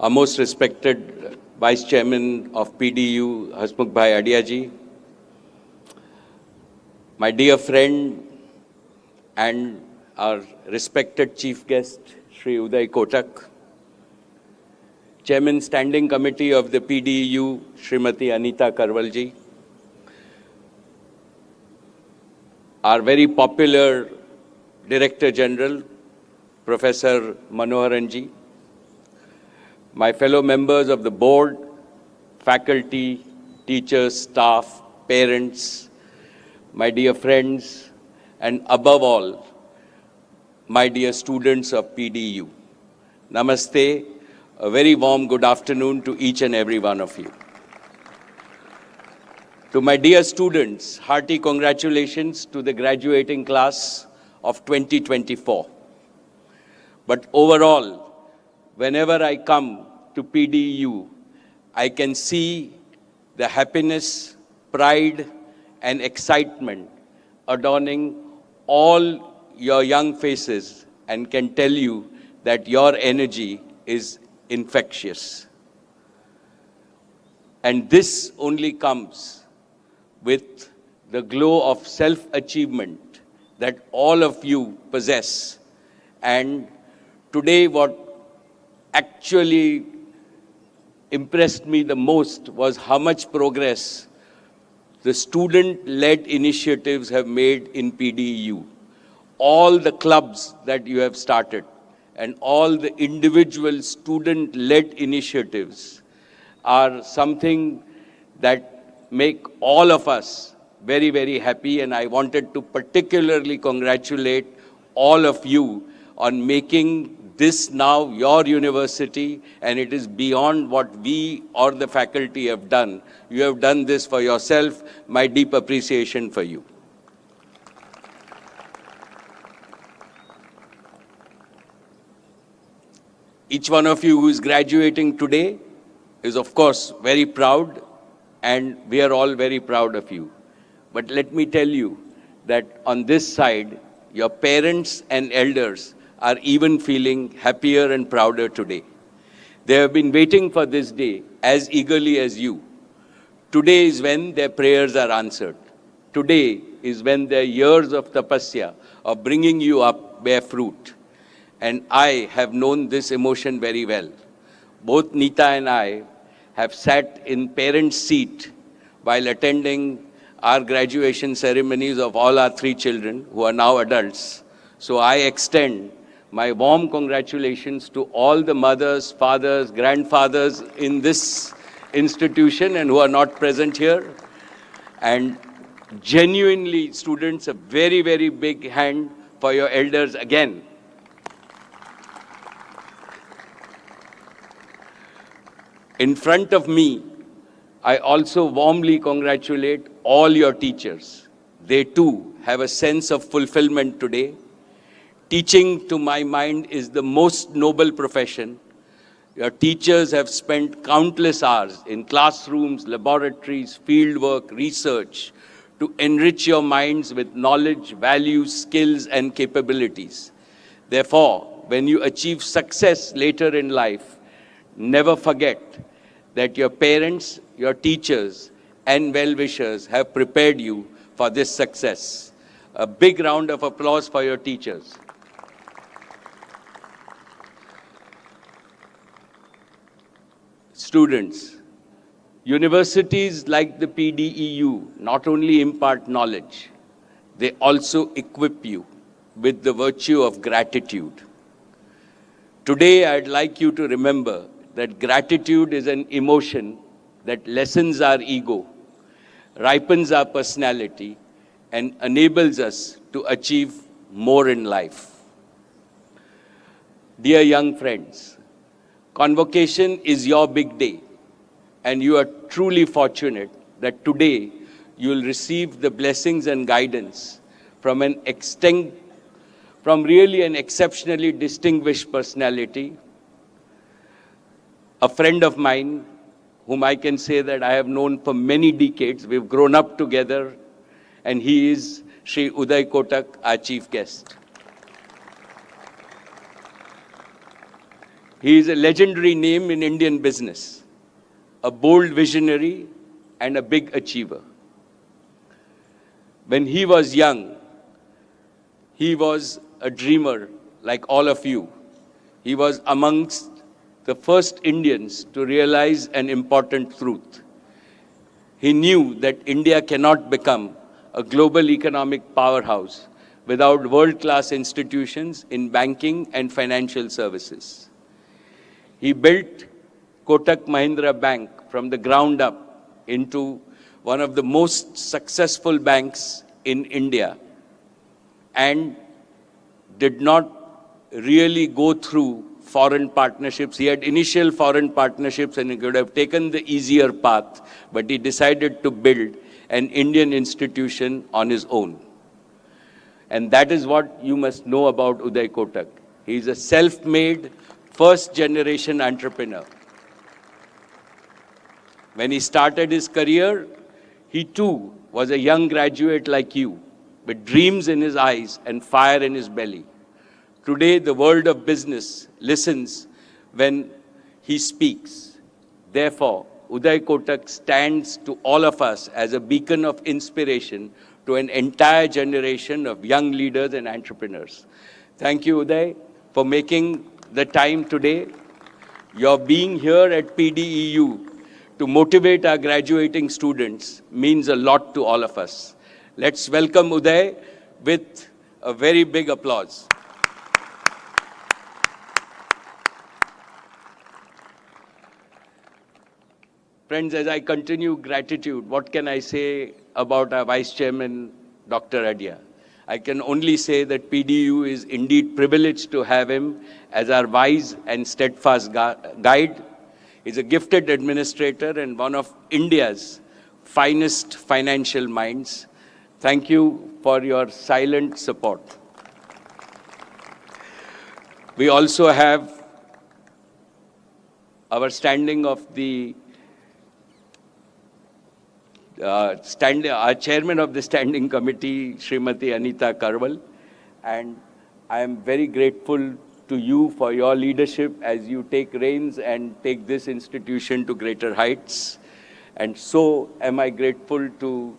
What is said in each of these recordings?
our most respected Vice Chairman of PDU, Hasmukh Bhai Adiaji, my dear friend and our respected Chief Guest, Shri Uday Kotak, Chairman Standing Committee of the PDU, Srimati Anita Karwalji, our very popular Director General, Professor Manoharanji, my fellow members of the board, faculty, teachers, staff, parents, my dear friends, and above all, my dear students of PDU. Namaste, a very warm good afternoon to each and every one of you. To my dear students, hearty congratulations to the graduating class of 2024. But overall, whenever I come to PDU, I can see the happiness, pride, and excitement adorning all your young faces and can tell you that your energy is infectious. And this only comes with the glow of self-achievement that all of you possess. And today what actually impressed me the most was how much progress the student-led initiatives have made in PDU. All the clubs that you have started and all the individual student-led initiatives are something that make all of us very, very happy. And I wanted to particularly congratulate all of you on making this now your university, and it is beyond what we or the faculty have done. You have done this for yourself. My deep appreciation for you. Each one of you who is graduating today is, of course, very proud, and we are all very proud of you. But let me tell you that on this side, your parents and elders are even feeling happier and prouder today. They have been waiting for this day as eagerly as you. Today is when their prayers are answered. Today is when their years of tapasya, of bringing you up, bear fruit. And I have known this emotion very well. Both Neeta and I have sat in parents' seat while attending our graduation ceremonies of all our 3 children who are now adults. So I extend my warm congratulations to all the mothers, fathers, grandfathers in this institution and who are not present here. And genuinely, students, a very, very big hand for your elders again. In front of me, I also warmly congratulate all your teachers. They too have a sense of fulfillment today. Teaching, to my mind, is the most noble profession. Your teachers have spent countless hours in classrooms, laboratories, fieldwork, research to enrich your minds with knowledge, values, skills, and capabilities. Therefore, when you achieve success later in life, never forget that your parents, your teachers, and well-wishers have prepared you for this success. A big round of applause for your teachers. Students, universities like the PDEU not only impart knowledge, they also equip you with the virtue of gratitude. Today, I'd like you to remember that gratitude is an emotion that lessens our ego, ripens our personality, and enables us to achieve more in life. Dear young friends, Convocation is your big day, and you are truly fortunate that today you will receive the blessings and guidance from really an exceptionally distinguished personality, a friend of mine whom I can say that I have known for many decades. We've grown up together, and he is Shri Uday Kotak, our chief guest. He is a legendary name in Indian business, a bold visionary and a big achiever. When he was young, he was a dreamer like all of you. He was amongst the first Indians to realize an important truth. He knew that India cannot become a global economic powerhouse without world-class institutions in banking and financial services. He built Kotak Mahindra Bank from the ground up into one of the most successful banks in India and did not really go through foreign partnerships. He had initial foreign partnerships and he could have taken the easier path, but he decided to build an Indian institution on his own. And that is what you must know about Uday Kotak. He is a self-made, first-generation entrepreneur. When he started his career, he too was a young graduate like you, with dreams in his eyes and fire in his belly. Today, the world of business listens when he speaks. Therefore, Uday Kotak stands to all of us as a beacon of inspiration to an entire generation of young leaders and entrepreneurs. Thank you, Uday, for making the time today. Your being here at PDEU to motivate our graduating students means a lot to all of us. Let's welcome Uday with a very big applause. Friends, as I continue gratitude, what can I say about our Vice Chairman, Dr. Adia? I can only say that PDU is indeed privileged to have him as our wise and steadfast guide. He's a gifted administrator and one of India's finest financial minds. Thank you for your silent support. We also have our standing of the our chairman of the standing committee, Srimati Anita Karwal, and I am very grateful to you for your leadership as you take reins and take this institution to greater heights. And so am I grateful to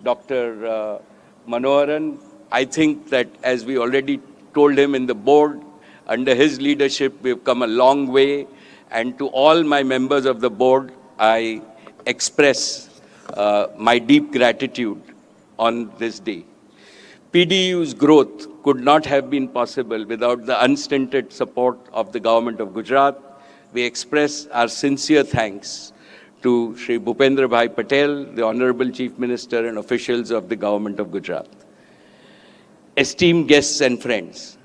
Dr. Manoharan. I think that as we already told him in the board, under his leadership, we've come a long way. And to all my members of the board, I express my deep gratitude on this day. PDU's growth could not have been possible without the unstinted support of the government of Gujarat. We express our sincere thanks to Shri Bhupendra Bhai Patel, the Honorable Chief Minister and officials of the government of Gujarat. Esteemed guests and friends,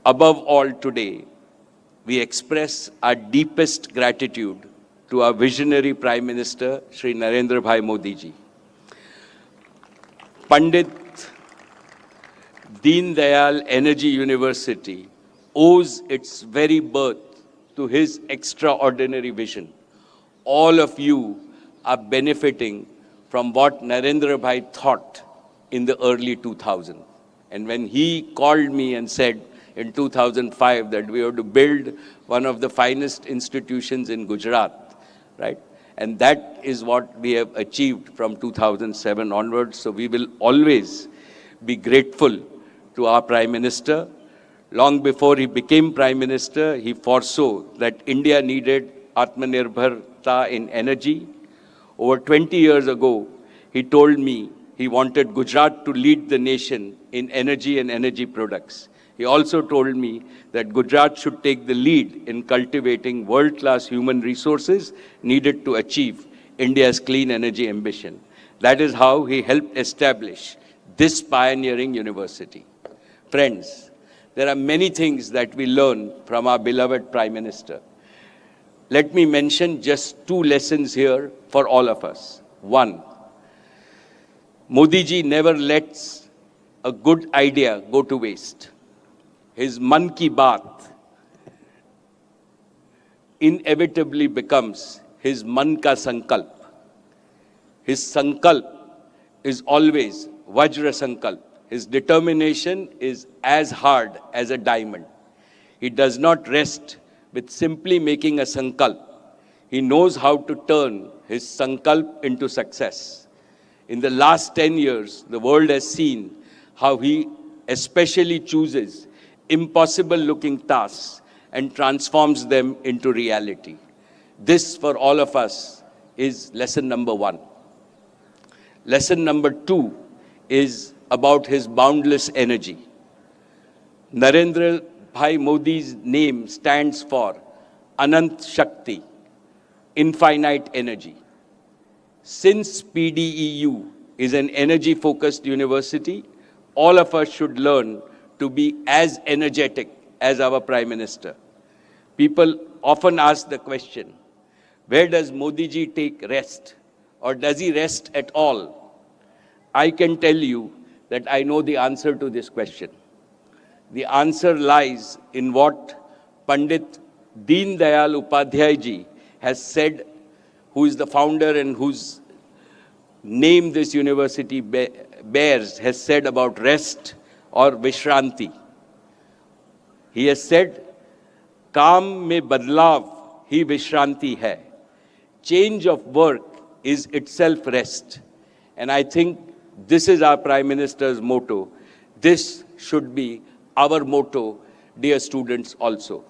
above all today, we express our deepest gratitude to our visionary Prime Minister, Shri Narendra Bhai Modi ji. Pandit Deen Dayal Energy University owes its very birth to his extraordinary vision. All of you are benefiting from what Narendra Bhai thought in the early 2000s. And when he called me and said in 2005 that we have to build one of the finest institutions in Gujarat, right? And that is what we have achieved from 2007 onwards. So we will always be grateful to our Prime Minister. Long before he became Prime Minister, he foresaw that India needed Atmanirbharta in energy. Over 20 years ago, he told me he wanted Gujarat to lead the nation in energy and energy products. He also told me that Gujarat should take the lead in cultivating world-class human resources needed to achieve India's clean energy ambition. That is how he helped establish this pioneering university. Friends, there are many things that we learn from our beloved Prime Minister. Let me mention just 2 lessons here for all of us. 1, Modi ji never lets a good idea go to waste. His Man Ki Baat inevitably becomes his Man Ka Sankalp. His Sankalp is always Vajra Sankalp. His determination is as hard as a diamond. He does not rest with simply making a sankalp. He knows how to turn his sankalp into success. In the last 10 years, the world has seen how he especially chooses impossible-looking tasks and transforms them into reality. This, for all of us, is lesson number 1. Lesson number 2 is about his boundless energy. Narendra Bhai Modi's name stands for Anant Shakti, infinite energy. Since PDEU is an energy-focused university, all of us should learn to be as energetic as our Prime Minister. People often ask the question, where does Modi ji take rest? Or does he rest at all? I can tell you that I know the answer to this question. The answer lies in what Pandit Deen Dayal Upadhyay ji has said, who is the founder and whose name this university bears, has said about rest or Vishranti. He has said, Kaam mein badlav hi Vishranti hai. Change of work is itself rest. And I think this is our Prime Minister's motto. This should be our motto, dear students, also.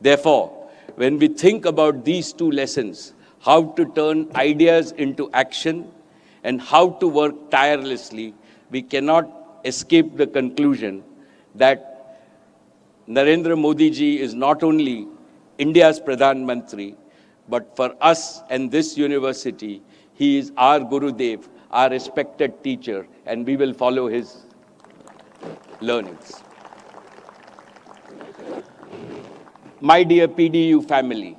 Therefore, when we think about these two lessons, how to turn ideas into action and how to work tirelessly, we cannot escape the conclusion that Narendra Modi ji is not only India's Pradhan Mantri, but for us and this university, he is our Gurudev, our respected teacher, and we will follow his learnings. My dear PDU family,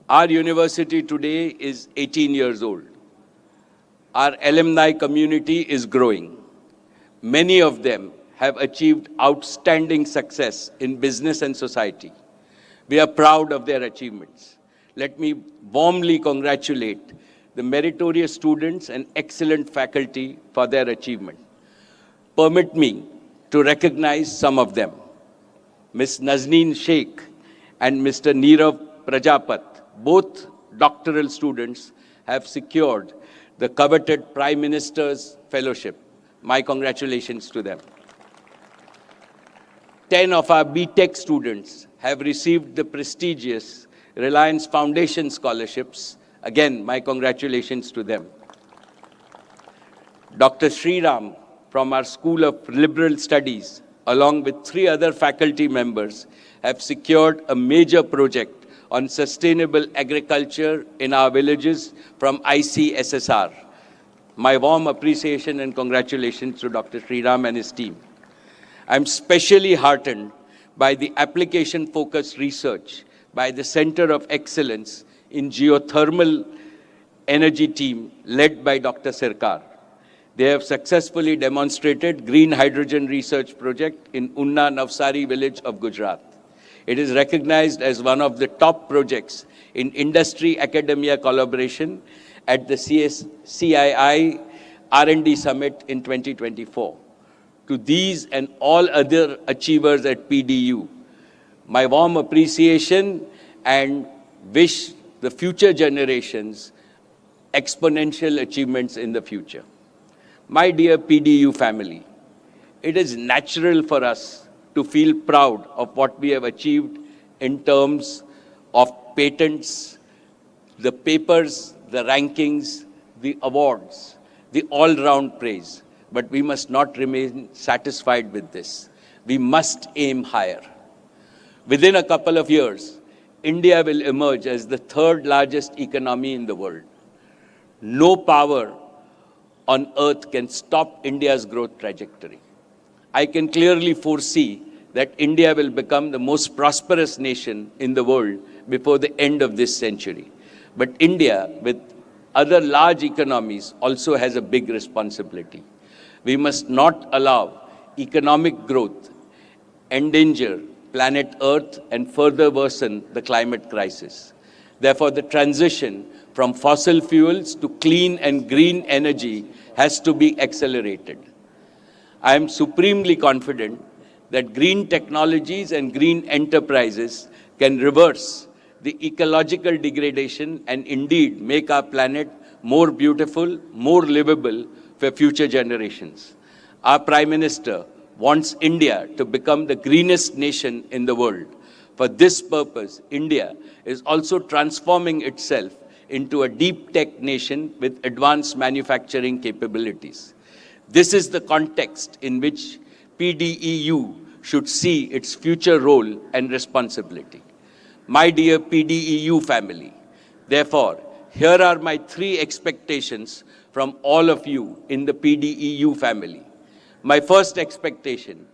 our university today is 18 years old. Our alumni community is growing. Many of them have achieved outstanding success in business and society. We are proud of their achievements. Let me warmly congratulate the meritorious students and excellent faculty for their achievement. Permit me to recognize some of them. Ms. Nazneen Sheikh and Mr. Neerav Prajapat, both doctoral students, have secured the coveted Prime Minister's Fellowship. My congratulations to them. 10 of our BTech students have received the prestigious Reliance Foundation scholarships. Again, my congratulations to them. Dr. Sriram from our School of Liberal Studies, along with 3 other faculty members, have secured a major project on sustainable agriculture in our villages from ICSSR. My warm appreciation and congratulations to Dr. Sriram and his team. I'm specially heartened by the application-focused research by the Center of Excellence in Geothermal Energy team led by Dr. Sirkar. They have successfully demonstrated green hydrogen research project in Unna Navsari village of Gujarat. It is recognized as one of the top projects in industry-academia collaboration at the CII R&D Summit in 2024. To these and all other achievers at PDU, my warm appreciation and wish the future generations exponential achievements in the future. My dear PDU family, it is natural for us to feel proud of what we have achieved in terms of patents, the papers, the rankings, the awards, the all-round praise. But we must not remain satisfied with this. We must aim higher. Within a couple of years, India will emerge as the 3rd largest economy in the world. No power on earth can stop India's growth trajectory. I can clearly foresee that India will become the most prosperous nation in the world before the end of this century. But India, with other large economies, also has a big responsibility. We must not allow economic growth endanger planet Earth and further worsen the climate crisis. Therefore, the transition from fossil fuels to clean and green energy has to be accelerated. I am supremely confident that green technologies and green enterprises can reverse the ecological degradation and indeed make our planet more beautiful, more livable for future generations. Our Prime Minister wants India to become the greenest nation in the world. For this purpose, India is also transforming itself into a deep tech nation with advanced manufacturing capabilities. This is the context in which PDEU should see its future role and responsibility. My dear PDEU family, therefore, here are my 3 expectations from all of you in the PDEU family. My first expectation,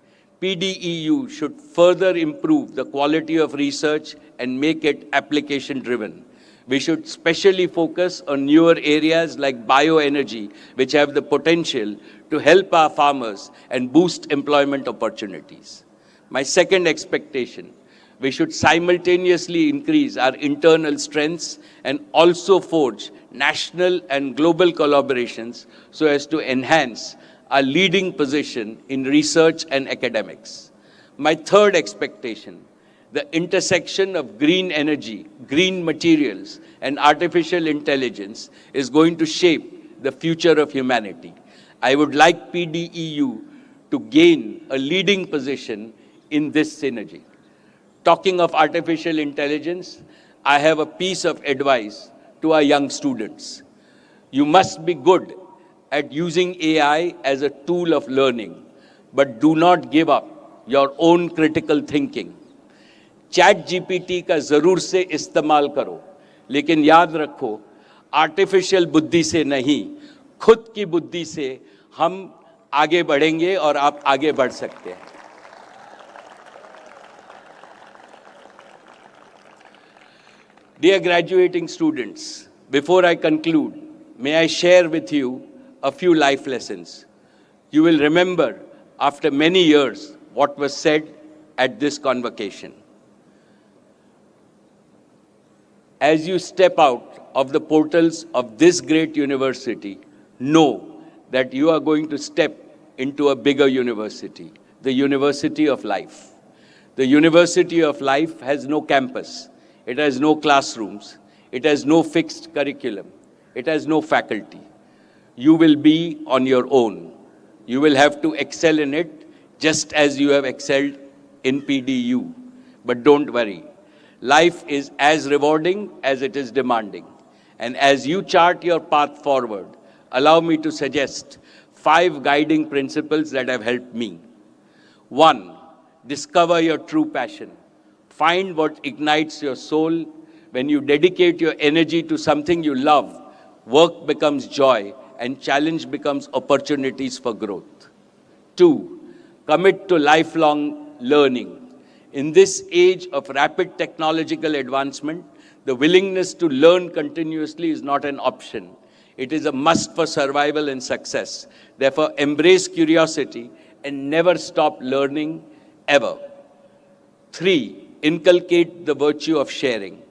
PDEU should further improve the quality of research and make it application-driven. We should specially focus on newer areas like bioenergy, which have the potential to help our farmers and boost employment opportunities. My second expectation, we should simultaneously increase our internal strengths and also forge national and global collaborations so as to enhance our leading position in research and academics. My third expectation, the intersection of green energy, green materials, and artificial intelligence is going to shape the future of humanity. I would like PDEU to gain a leading position in this synergy. Talking of artificial intelligence, I have a piece of advice to our young students. You must be good at using AI as a tool of learning, but do not give up your own critical thinking. Chat GPT का जरूर से इस्तेमाल करो, लेकिन याद रखो artificial बुद्धि से नहीं, खुद की बुद्धि से हम आगे बढ़ेंगे और आप आगे बढ़ सकते हैं. Dear graduating students, before I conclude, may I share with you a few life lessons. You will remember after many years what was said at this convocation. As you step out of the portals of this great university, know that you are going to step into a bigger university, the University of Life. The University of Life has no campus, it has no classrooms, it has no fixed curriculum, it has no faculty. You will be on your own. You will have to excel in it just as you have excelled in PDU. But don't worry. Life is as rewarding as it is demanding. And as you chart your path forward, allow me to suggest 5 guiding principles that have helped me. 1, discover your true passion. Find what ignites your soul. When you dedicate your energy to something you love, work becomes joy and challenge becomes opportunities for growth. 2, commit to lifelong learning. In this age of rapid technological advancement, the willingness to learn continuously is not an option. It is a must for survival and success. Therefore, embrace curiosity and never stop learning ever. 3, inculcate the virtue of sharing.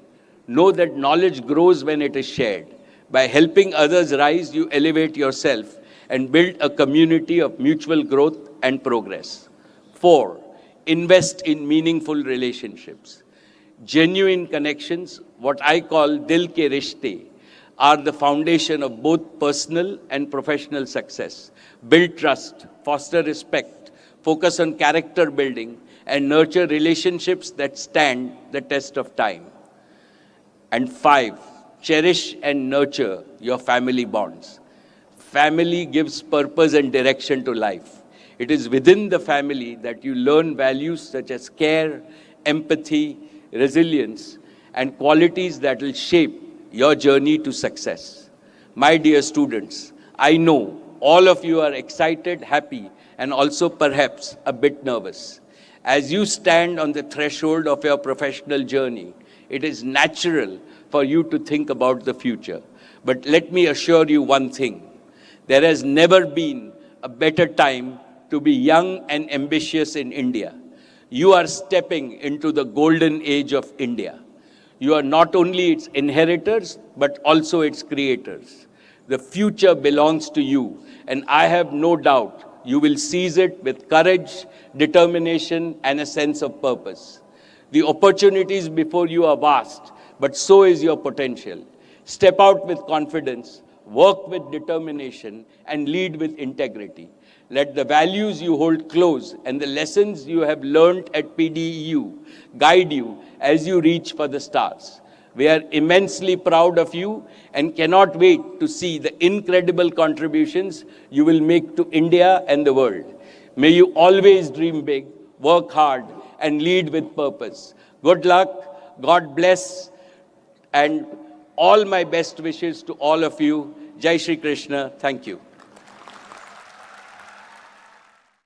Know that knowledge grows when it is shared. By helping others rise, you elevate yourself and build a community of mutual growth and progress. 4, invest in meaningful relationships. Genuine connections, what I call dil ke rishte, are the foundation of both personal and professional success. Build trust, foster respect, focus on character building, and nurture relationships that stand the test of time. And 5, cherish and nurture your family bonds. Family gives purpose and direction to life. It is within the family that you learn values such as care, empathy, resilience, and qualities that will shape your journey to success. My dear students, I know all of you are excited, happy, and also perhaps a bit nervous. As you stand on the threshold of your professional journey, it is natural for you to think about the future. But let me assure you one thing. There has never been a better time to be young and ambitious in India. You are stepping into the golden age of India. You are not only its inheritors, but also its creators. The future belongs to you, and I have no doubt you will seize it with courage, determination, and a sense of purpose. The opportunities before you are vast, but so is your potential. Step out with confidence, work with determination, and lead with integrity. Let the values you hold close and the lessons you have learned at PDEU guide you as you reach for the stars. We are immensely proud of you and cannot wait to see the incredible contributions you will make to India and the world. May you always dream big, work hard, and lead with purpose. Good luck, God bless, and all my best wishes to all of you. Jai Shri Krishna. Thank you.